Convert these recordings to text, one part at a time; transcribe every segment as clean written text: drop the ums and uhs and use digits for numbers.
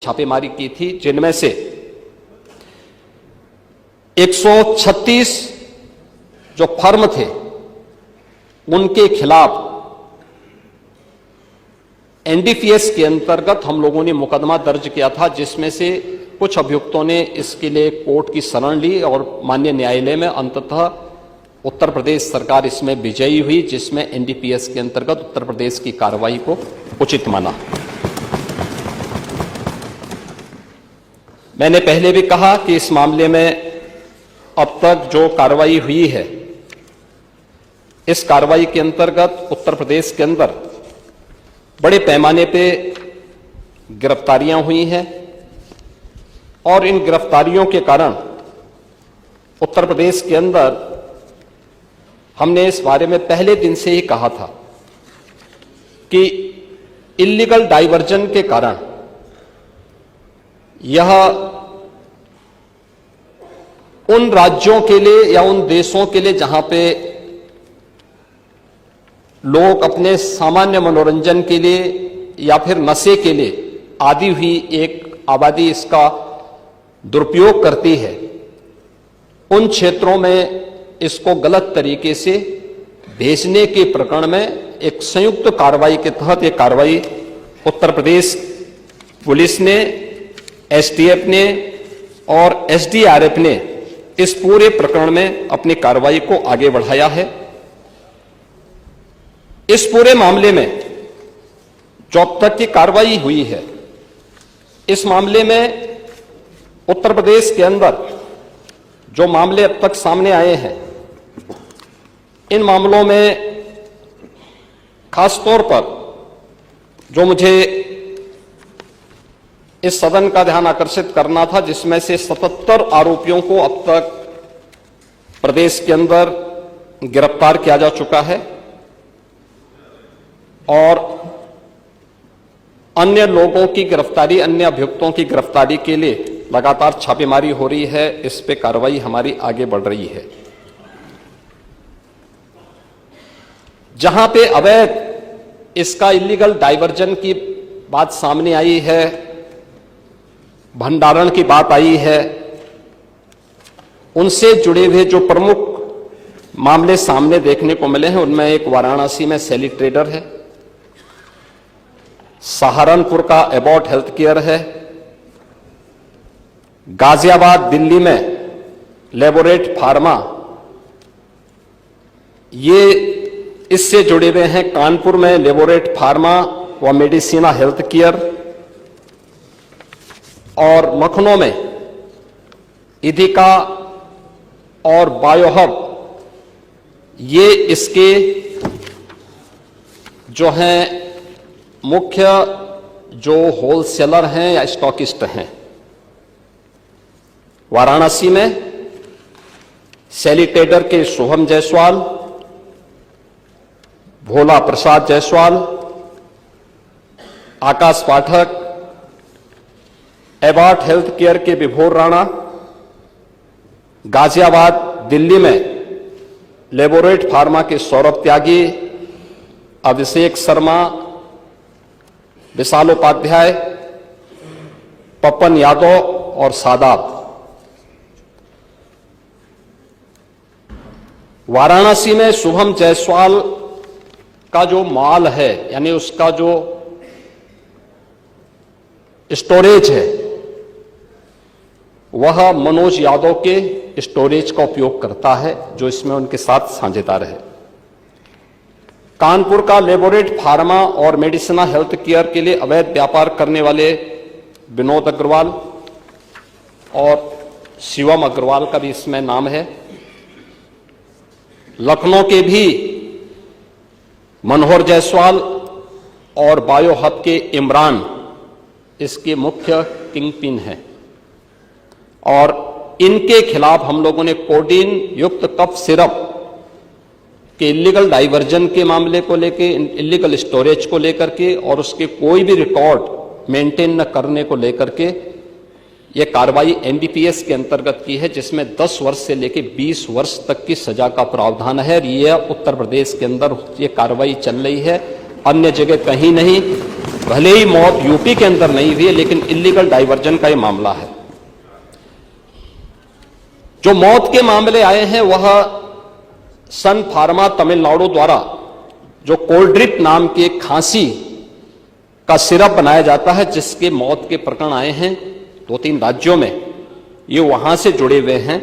छापेमारी की थी, जिनमें से 136 जो फर्म थे उनके खिलाफ एनडीपीएस के अंतर्गत हम लोगों ने मुकदमा दर्ज किया था, जिसमें से कुछ अभियुक्तों ने इसके लिए कोर्ट की शरण ली और माननीय न्यायालय में अंततः उत्तर प्रदेश सरकार इसमें विजयी हुई, जिसमें एनडीपीएस के अंतर्गत उत्तर प्रदेश की कार्रवाई को उचित माना। मैंने पहले भी कहा कि इस मामले में अब तक जो कार्रवाई हुई है, इस कार्रवाई के अंतर्गत उत्तर प्रदेश के अंदर बड़े पैमाने पे गिरफ्तारियां हुई हैं और इन गिरफ्तारियों के कारण उत्तर प्रदेश के अंदर हमने इस बारे में पहले दिन से ही कहा था कि इल्लीगल डाइवर्जन के कारण यह उन राज्यों के लिए या उन देशों के लिए जहां पे लोग अपने सामान्य मनोरंजन के लिए या फिर नशे के लिए आदी हुई एक आबादी इसका दुरुपयोग करती है, उन क्षेत्रों में इसको गलत तरीके से भेजने के प्रकरण में एक संयुक्त कार्रवाई के तहत एक कार्रवाई उत्तर प्रदेश पुलिस ने, एसटीएफ ने और एसडीआरएफ ने इस पूरे प्रकरण में अपनी कार्रवाई को आगे बढ़ाया है। इस पूरे मामले में जो अब तक की कार्रवाई हुई है, इस मामले में उत्तर प्रदेश के अंदर जो मामले अब तक सामने आए हैं, इन मामलों में खासतौर पर जो मुझे इस सदन का ध्यान आकर्षित करना था, जिसमें से 77 आरोपियों को अब तक प्रदेश के अंदर गिरफ्तार किया जा चुका है और अन्य लोगों की गिरफ्तारी, अन्य अभियुक्तों की गिरफ्तारी के लिए लगातार छापेमारी हो रही है। इस पे कार्रवाई हमारी आगे बढ़ रही है। जहां पे अवैध इसका इल्लीगल डाइवर्जन की बात सामने आई है, भंडारण की बात आई है, उनसे जुड़े हुए जो प्रमुख मामले सामने देखने को मिले हैं, उनमें एक वाराणसी में सैली ट्रेडर है, सहारनपुर का एबॉट हेल्थ केयर है, गाजियाबाद दिल्ली में लेबोरेट फार्मा, ये इससे जुड़े हुए हैं कानपुर में लेबोरेट फार्मा व मेडिसिना हेल्थ केयर और लखनऊ में इथिका और बायोहब, ये इसके जो हैं मुख्य जो होलसेलर हैं या स्टॉकिस्ट हैं। वाराणसी में सैली ट्रेडर के शुभम जायसवाल, भोला प्रसाद जायसवाल, आकाश पाठक, एबॉट हेल्थ केयर के विभोर राणा, गाजियाबाद दिल्ली में लेबोरेट फार्मा के सौरभ त्यागी, अभिषेक शर्मा, विशाल उपाध्याय, पपन यादव और सादाब। वाराणसी में शुभम जायसवाल का जो माल है, यानी उसका जो स्टोरेज है, वह मनोज यादव के स्टोरेज का उपयोग करता है, जो इसमें उनके साथ साझेदार है। कानपुर का लेबोरेट फार्मा और मेडिसिना हेल्थ केयर के लिए अवैध व्यापार करने वाले विनोद अग्रवाल और शिवम अग्रवाल का भी इसमें नाम है। लखनऊ के भी मनोहर जायसवाल और बायोहब के इमरान इसके मुख्य किंगपिन हैं और इनके खिलाफ हम लोगों ने कोडीन युक्त कफ सिरप के इल्लीगल डाइवर्जन के मामले को लेके, इल्लीगल स्टोरेज को लेकर के और उसके कोई भी रिकॉर्ड मेंटेन न करने को लेकर के यह कार्रवाई एनडीपीएस के अंतर्गत की है, जिसमें 10 वर्ष से लेकर 20 वर्ष तक की सजा का प्रावधान है। यह उत्तर प्रदेश के अंदर ये कार्रवाई चल रही है, अन्य जगह कहीं नहीं। भले ही मौत यूपी के अंदर नहीं हुई है, लेकिन इलीगल डाइवर्जन का यह मामला है। जो मौत के मामले आए हैं वह सन फार्मा तमिलनाडु द्वारा जो कोल्ड्रिप नाम के खांसी का सिरप बनाया जाता है, जिसके मौत के प्रकरण आए हैं 2-3 राज्यों में, ये वहां से जुड़े हुए हैं।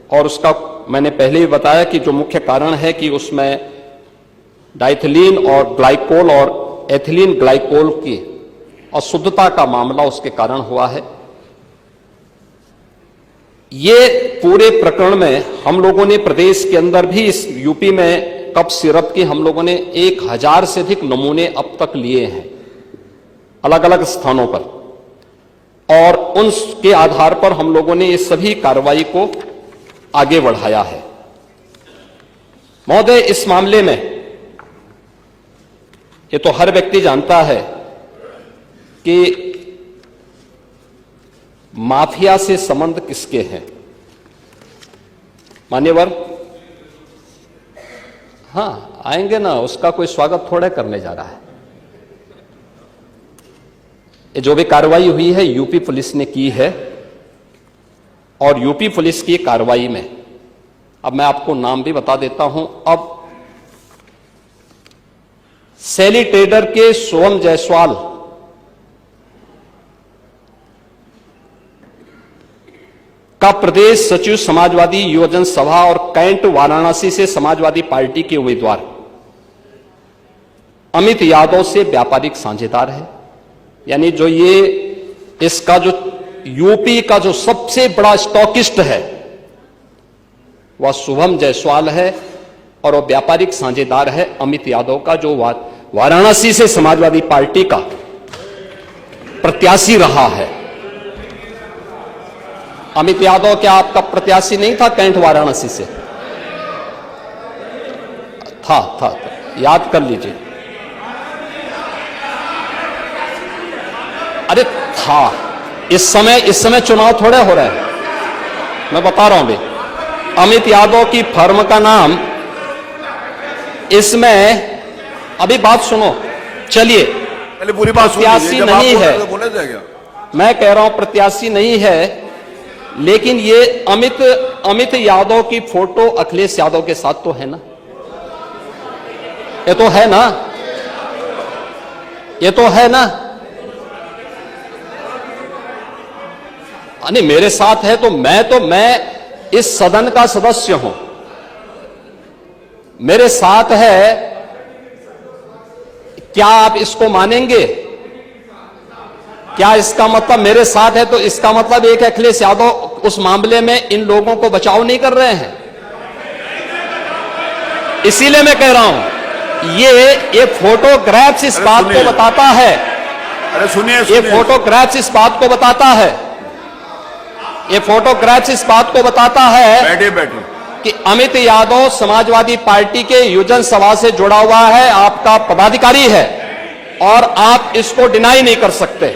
और उसका मैंने पहले ही बताया कि जो मुख्य कारण है कि उसमें डाइथिलीन और ग्लाइकोल और एथिलीन ग्लाइकोल की अशुद्धता का मामला उसके कारण हुआ है। ये पूरे प्रकरण में हम लोगों ने प्रदेश के अंदर भी, इस यूपी में कफ सिरप के हम लोगों ने 1000 से अधिक नमूने अब तक लिए हैं अलग अलग स्थानों पर, और उनके आधार पर हम लोगों ने इस सभी कार्रवाई को आगे बढ़ाया है। महोदय, इस मामले में ये तो हर व्यक्ति जानता है कि माफिया से संबंध किसके हैं। मान्यवर, हां आएंगे ना, उसका कोई स्वागत थोड़े करने जा रहा है। ये जो भी कार्रवाई हुई है यूपी पुलिस ने की है, और यूपी पुलिस की कार्रवाई में अब मैं आपको नाम भी बता देता हूं। अब सैली ट्रेडर के शुभम जायसवाल का प्रदेश सचिव समाजवादी युवजन सभा और कैंट वाराणसी से समाजवादी पार्टी के उम्मीदवार अमित यादव से व्यापारिक साझेदार है। यानी जो ये इसका जो यूपी का जो सबसे बड़ा स्टॉकिस्ट है वह शुभम जायसवाल है, और वह व्यापारिक साझेदार है अमित यादव का, जो वाराणसी से समाजवादी पार्टी का प्रत्याशी रहा है। अमित यादव क्या आपका प्रत्याशी नहीं था कैंट वाराणसी से? था, याद कर लीजिए। अरे था, इस समय चुनाव थोड़े हो रहे हैं, मैं बता रहा हूं भाई। अमित यादव की फर्म का नाम इसमें, अभी बात सुनो, चलिए, पहले पूरी बात सुनिए। प्रत्याशी नहीं है, मैं कह रहा हूं प्रत्याशी नहीं है, लेकिन ये अमित यादव की फोटो अखिलेश यादव के साथ तो है ना, ये तो है ना, ये तो है ना। नहीं, मेरे साथ है तो मैं इस सदन का सदस्य हूं, मेरे साथ है, क्या आप इसको मानेंगे? क्या इसका मतलब मेरे साथ है तो इसका मतलब एक अखिलेश यादव उस मामले में इन लोगों को बचाव नहीं कर रहे हैं? इसीलिए मैं कह रहा हूं ये फोटोग्राफ्स इस बात को बताता है। अरे सुनिए, ये फोटोग्राफ्स इस बात को बताता है, ये फोटोग्राफ्स इस बात को बताता है बैठे कि अमित यादव समाजवादी पार्टी के युवजन सभा से जुड़ा हुआ है, आपका पदाधिकारी है, और आप इसको डिनाई नहीं कर सकते।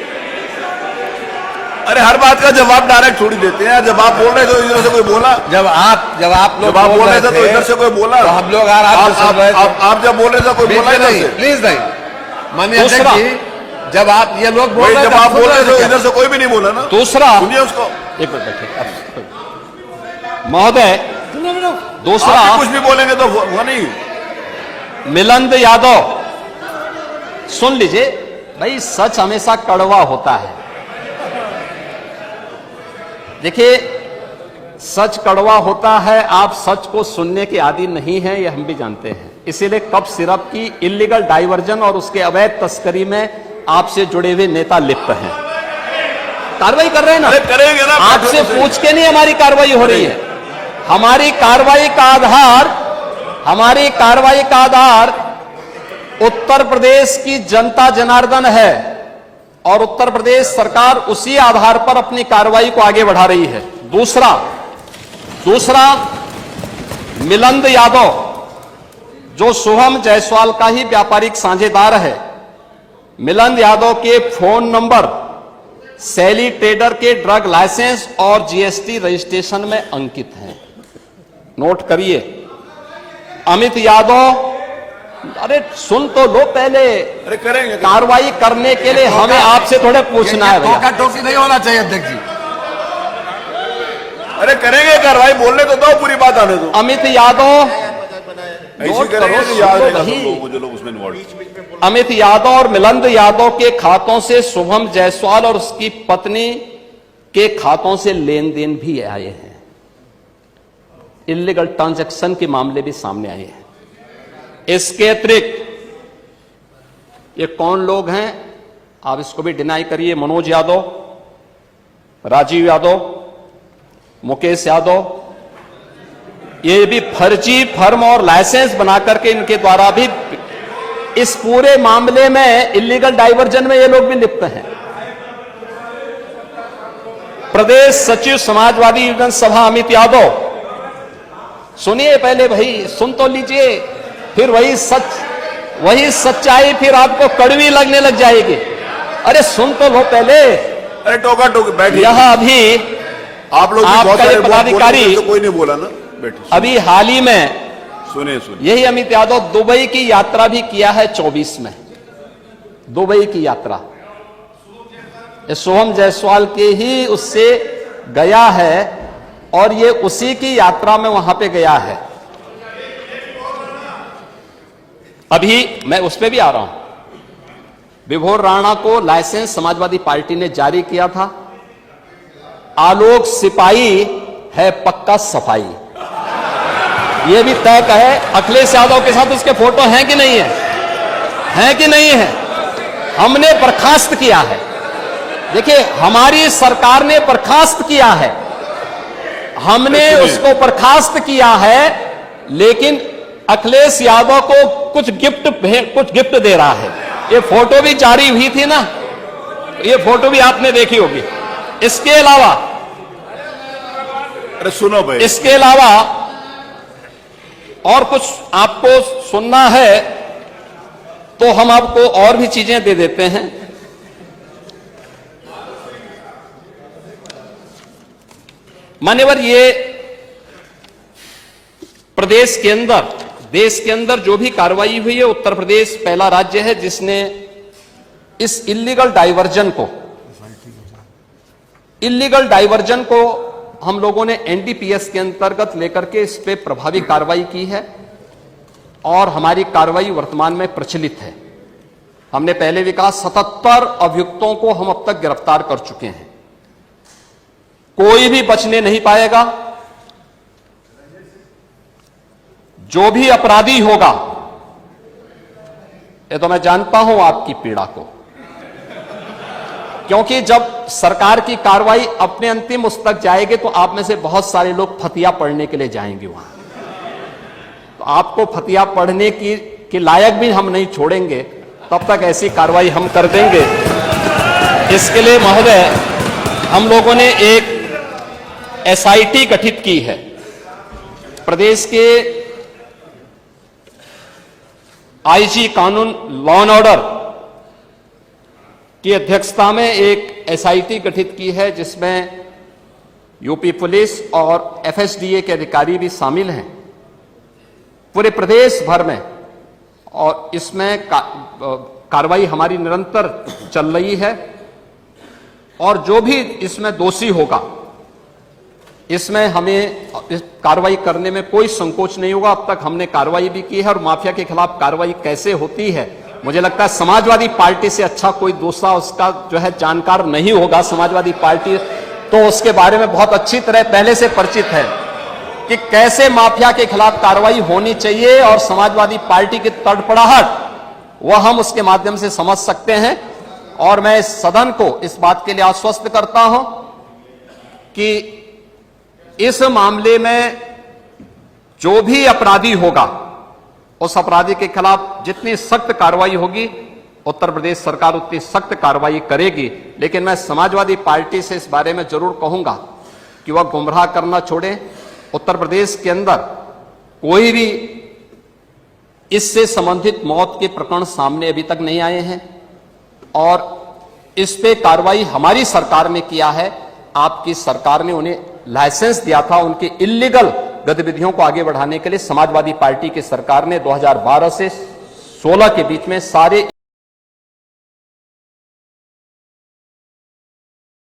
अरे हर बात का जवाब डायरेक्ट थोड़ी देते हैं। जब आप बोल रहे थे तो इधर से कोई बोला, जब आप लोग बोल रहे थे तो इधर से कोई बोला, तो हम लोग आप जब बोल रहे थे कोई बोला नहीं, प्लीज नहीं। माननीय अध्यक्ष जी, जब आप ये लोग बोल रहे जब आप बोल रहे थे तो इधर से कोई भी नहीं बोला ना। दूसरा, सुनिए उसको, एक मिनट बैठिए महोदय। दूसरा, आप कुछ भी बोलेंगे तो वो नहीं। मिलिंद यादव, सुन लीजिए भाई, सच हमेशा कड़वा होता है। देखिए, सच कड़वा होता है, आप सच को सुनने के आदी नहीं हैं, ये हम भी जानते हैं। इसीलिए कफ सिरप की इलीगल डाइवर्जन और उसके अवैध तस्करी में आपसे जुड़े हुए नेता लिप्त हैं। कार्रवाई कर रहे हैं ना? करेंगे ना, आपसे पूछ के नहीं हमारी कार्रवाई हो रही है। हमारी कार्रवाई का आधार उत्तर प्रदेश की जनता जनार्दन है, और उत्तर प्रदेश सरकार उसी आधार पर अपनी कार्रवाई को आगे बढ़ा रही है। दूसरा, मिलिंद यादव जो शुभम जायसवाल का ही व्यापारिक साझेदार है, मिलिंद यादव के फोन नंबर सैली ट्रेडर के ड्रग लाइसेंस और जीएसटी रजिस्ट्रेशन में अंकित हैं। नोट करिए, अमित यादव अरे सुन तो लो पहले। अरे करेंगे कार्रवाई करने के लिए हमें आपसे थोड़े पूछना है भैया। टोका टोकी नहीं होना चाहिए अध्यक्ष जी। अरे करेंगे कार्रवाई, बोलने तो दो, पूरी बात आने दो। अमित यादव, ऐसी नोट करेंगे करो, तो याद सुनो रहेगा नहीं। सब लोगों को, जो लोग उसमें इन्वॉल्व। अमित यादव और मिलिंद यादव के खातों से शुभम जायसवाल और उसकी पत्नी के खातों से लेन देन भी आए हैं। इलीगल ट्रांजैक्शन के मामले भी सामने आए हैं। इसके अतिरिक्त ये कौन लोग हैं, आप इसको भी डिनाई करिए। मनोज यादव, राजीव यादव, मुकेश यादव, ये भी फर्जी फर्म और लाइसेंस बना करके इनके द्वारा भी इस पूरे मामले में इलीगल डाइवर्जन में ये लोग भी लिप्त हैं। प्रदेश सचिव समाजवादी युवजन सभा अमित यादव, सुनिए पहले भाई, सुन तो लीजिए, फिर वही सच्चाई फिर आपको कड़वी लगने लग जाएगी। अरे सुन तो लो पहले। अरे टोका टोकी बैठिए। यह अभी आप लोग भी आपका बहुत सारे ये पदाधिकारी बोले, तो कोई नहीं बोला ना, बैठिए। अभी हाल ही में सुनिए यही अमित यादव दुबई की यात्रा भी किया है 24 में, दुबई की यात्रा ये शुभम जायसवाल के ही उससे गया है और ये उसी की यात्रा में वहां पे गया है। अभी मैं उस पे भी आ रहा हूं। विभोर राणा को लाइसेंस समाजवादी पार्टी ने जारी किया था। आलोक सिपाही है पक्का सफाई, यह भी तय है। अखिलेश यादव के साथ उसके फोटो हैं कि नहीं है, हैं कि नहीं है? हमने बर्खास्त किया है। देखिए हमारी सरकार ने बर्खास्त किया है, हमने उसको बर्खास्त किया है, लेकिन अखिलेश यादव को कुछ गिफ्ट दे रहा है। ये फोटो भी जारी हुई थी ना, ये फोटो भी आपने देखी होगी। इसके अलावा अरे सुनो भाई, इसके अलावा और कुछ आपको सुनना है तो हम आपको और भी चीजें दे देते हैं। मान्यवर, ये प्रदेश के अंदर, देश के अंदर जो भी कार्रवाई हुई है, उत्तर प्रदेश पहला राज्य है जिसने इस इलीगल डाइवर्जन को हम लोगों ने एनडीपीएस के अंतर्गत लेकर के इस पे प्रभावी कार्रवाई की है और हमारी कार्रवाई वर्तमान में प्रचलित है। हमने पहले भी कहा 77 अभियुक्तों को हम अब तक गिरफ्तार कर चुके हैं। कोई भी बचने नहीं पाएगा। जो भी अपराधी होगा, ये तो मैं जानता हूं आपकी पीड़ा को, क्योंकि जब सरकार की कार्रवाई अपने अंतिम उस तक जाएगी तो आप में से बहुत सारे लोग फतिया पढ़ने के लिए जाएंगे वहां, तो आपको फतिया पढ़ने की लायक भी हम नहीं छोड़ेंगे। तब तक ऐसी कार्रवाई हम कर देंगे। इसके लिए महोदय हम लोगों ने एक एसआईटी गठित की है। प्रदेश के आईजी कानून लॉ एंड ऑर्डर की अध्यक्षता में एक एसआईटी गठित की है जिसमें यूपी पुलिस और एफएसडीए के अधिकारी भी शामिल हैं पूरे प्रदेश भर में, और इसमें कार्रवाई हमारी निरंतर चल रही है। और जो भी इसमें दोषी होगा, इसमें हमें इस कार्रवाई करने में कोई संकोच नहीं होगा। अब तक हमने कार्रवाई भी की है, और माफिया के खिलाफ कार्रवाई कैसे होती है, मुझे लगता है समाजवादी पार्टी से अच्छा कोई दूसरा उसका जो है जानकार नहीं होगा। समाजवादी पार्टी तो उसके बारे में बहुत अच्छी तरह पहले से परिचित है कि कैसे माफिया के खिलाफ कार्रवाई होनी चाहिए, और समाजवादी पार्टी की तड़पड़ाहट वह हम उसके माध्यम से समझ सकते हैं। और मैं इस सदन को इस बात के लिए आश्वस्त करता हूं कि इस मामले में जो भी अपराधी होगा, उस अपराधी के खिलाफ जितनी सख्त कार्रवाई होगी, उत्तर प्रदेश सरकार उतनी सख्त कार्रवाई करेगी। लेकिन मैं समाजवादी पार्टी से इस बारे में जरूर कहूंगा कि वह गुमराह करना छोड़े। उत्तर प्रदेश के अंदर कोई भी इससे संबंधित मौत के प्रकरण सामने अभी तक नहीं आए हैं, और इस पे कार्रवाई हमारी सरकार ने किया है। आपकी सरकार ने उन्हें लाइसेंस दिया था, उनके इलीगल गतिविधियों को आगे बढ़ाने के लिए समाजवादी पार्टी की सरकार ने 2012 से 16 के बीच में सारे